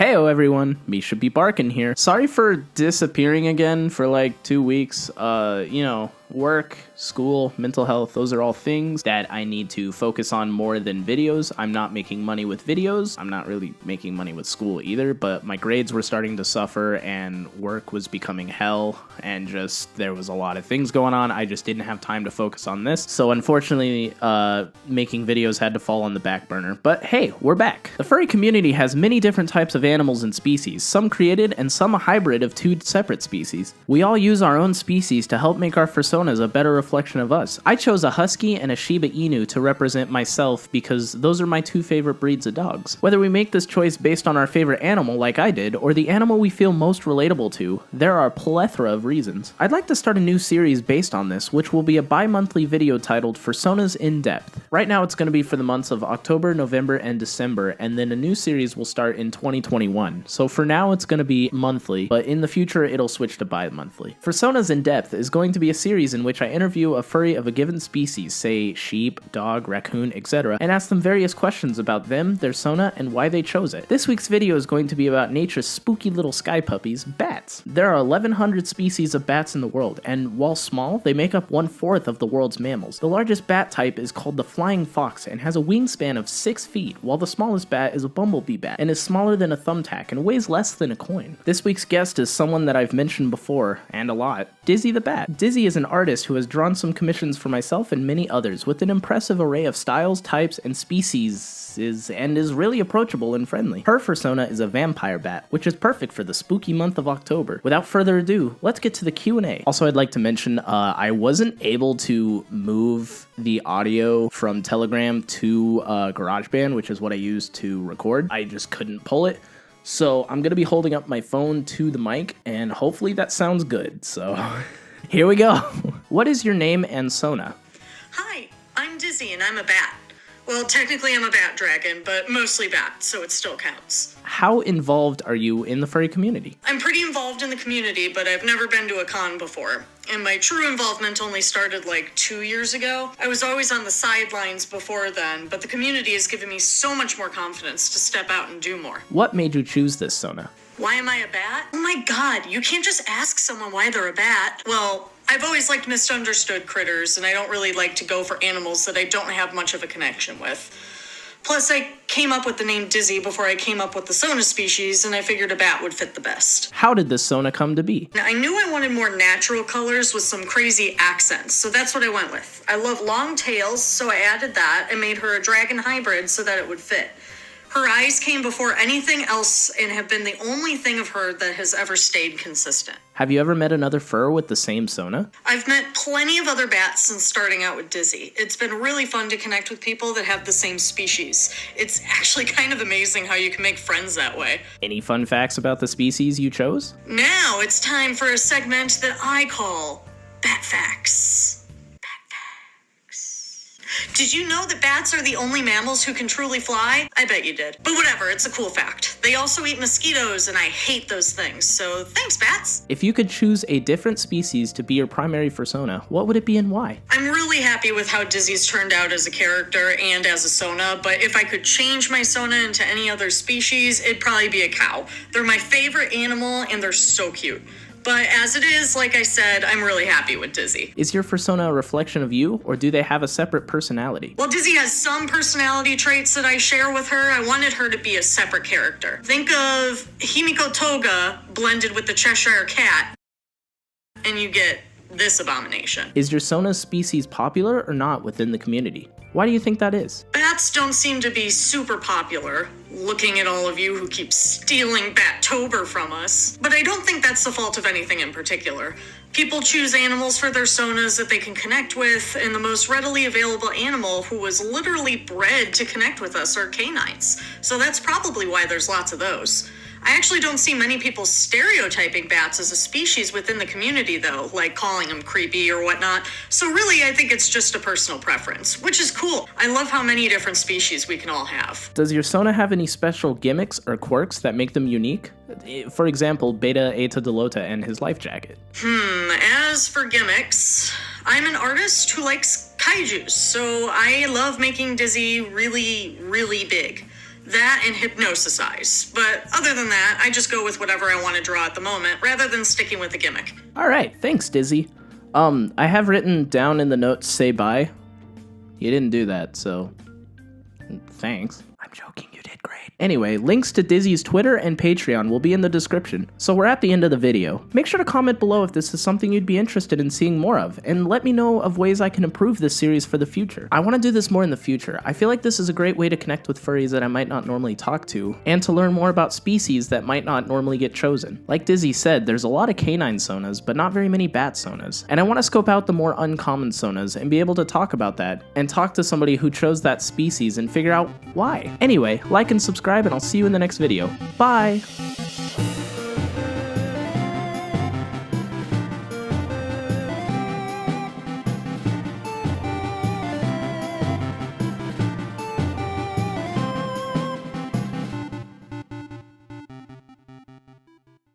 Heyo everyone, me should be barking here. Sorry for disappearing again for like 2 weeks. Work, school, mental health, those are all things that I need to focus on more than videos. I'm not making money with videos. I'm not really making money with school either, but my grades were starting to suffer and work was becoming hell and just there was a lot of things going on. I just didn't have time to focus on this. So unfortunately, making videos had to fall on the back burner. But hey, we're back. The furry community has many different types of animals and species, some created and some a hybrid of two separate species. We all use our own species to help make our Fursonas a better reflection of us. I chose a Husky and a Shiba Inu to represent myself because those are my two favorite breeds of dogs. Whether we make this choice based on our favorite animal like I did, or the animal we feel most relatable to, there are a plethora of reasons. I'd like to start a new series based on this, which will be a bi-monthly video titled Fursonas in Depth. Right now it's going to be for the months of October, November, and December, and then a new series will start in 2021. So for now it's going to be monthly, but in the future it'll switch to bi-monthly. Fursonas in Depth is going to be a series in which I interview a furry of a given species, say sheep, dog, raccoon, etc., and ask them various questions about them, their sona, and why they chose it. This week's video is going to be about nature's spooky little sky puppies, bats. There are 1,100 species of bats in the world, and while small, they make up 1/4 of the world's mammals. The largest bat type is called the flying fox and has a wingspan of 6 feet, while the smallest bat is a bumblebee bat and is smaller than a thumbtack and weighs less than a coin. This week's guest is someone that I've mentioned before, and a lot, Dizzy the Bat. Dizzy is an artist who has drawn some commissions for myself and many others with an impressive array of styles, types, and species, and is really approachable and friendly. Her fursona is a vampire bat, which is perfect for the spooky month of October. Without further ado, let's get to the Q&A. Also, I'd like to mention I wasn't able to move the audio from Telegram to GarageBand, which is what I use to record. I just couldn't pull it. So I'm going to be holding up my phone to the mic, and hopefully that sounds good. So here we go. What is your name and sona? Hi, I'm Dizzy and I'm a bat. Well, technically I'm a bat dragon, but mostly bat, so it still counts. How involved are you in the furry community? I'm pretty involved in the community, but I've never been to a con before. And my true involvement only started like 2 years ago. I was always on the sidelines before then, but the community has given me so much more confidence to step out and do more. What made you choose this sona? Why am I a bat? Oh my god, you can't just ask someone why they're a bat. Well, I've always liked misunderstood critters, and I don't really like to go for animals that I don't have much of a connection with. Plus, I came up with the name Dizzy before I came up with the sona species, and I figured a bat would fit the best. How did this sona come to be? Now, I knew I wanted more natural colors with some crazy accents, so that's what I went with. I love long tails, so I added that and made her a dragon hybrid so that it would fit. Her eyes came before anything else and have been the only thing of her that has ever stayed consistent. Have you ever met another fur with the same sona? I've met plenty of other bats since starting out with Dizzy. It's been really fun to connect with people that have the same species. It's actually kind of amazing how you can make friends that way. Any fun facts about the species you chose? Now it's time for a segment that I call Bat Facts. Did you know that bats are the only mammals who can truly fly? I bet you did. But whatever, it's a cool fact. They also eat mosquitoes, and I hate those things, so thanks, bats! If you could choose a different species to be your primary fursona, what would it be and why? I'm really happy with how Dizzy's turned out as a character and as a sona, but if I could change my sona into any other species, it'd probably be a cow. They're my favorite animal, and they're so cute. But as it is, like I said, I'm really happy with Dizzy. Is your fursona a reflection of you, or do they have a separate personality? Well, Dizzy has some personality traits that I share with her. I wanted her to be a separate character. Think of Himiko Toga blended with the Cheshire Cat, and you get this abomination. Is your sona's species popular or not within the community? Why do you think that is? Bats don't seem to be super popular, looking at all of you who keep stealing Battober from us. But I don't think that's the fault of anything in particular. People choose animals for their sonas that they can connect with, and the most readily available animal who was literally bred to connect with us are canines. So that's probably why there's lots of those. I actually don't see many people stereotyping bats as a species within the community, though, like calling them creepy or whatnot. So really, I think it's just a personal preference, which is cool. I love how many different species we can all have. Does your sona have any special gimmicks or quirks that make them unique? For example, Beta Eta Delota and his life jacket. As for gimmicks, I'm an artist who likes kaijus, so I love making Dizzy really, really big. That and hypnosis eyes. But other than that, I just go with whatever I want to draw at the moment, rather than sticking with a gimmick. Alright, thanks, Dizzy. I have written down in the notes, say bye. You didn't do that, so thanks. I'm joking, you did great. Anyway, links to Dizzy's Twitter and Patreon will be in the description. So we're at the end of the video. Make sure to comment below if this is something you'd be interested in seeing more of, and let me know of ways I can improve this series for the future. I want to do this more in the future. I feel like this is a great way to connect with furries that I might not normally talk to, and to learn more about species that might not normally get chosen. Like Dizzy said, there's a lot of canine sonas, but not very many bat sonas. And I want to scope out the more uncommon sonas and be able to talk about that, and talk to somebody who chose that species and figure out why. Anyway, like and subscribe, and I'll see you in the next video. Bye!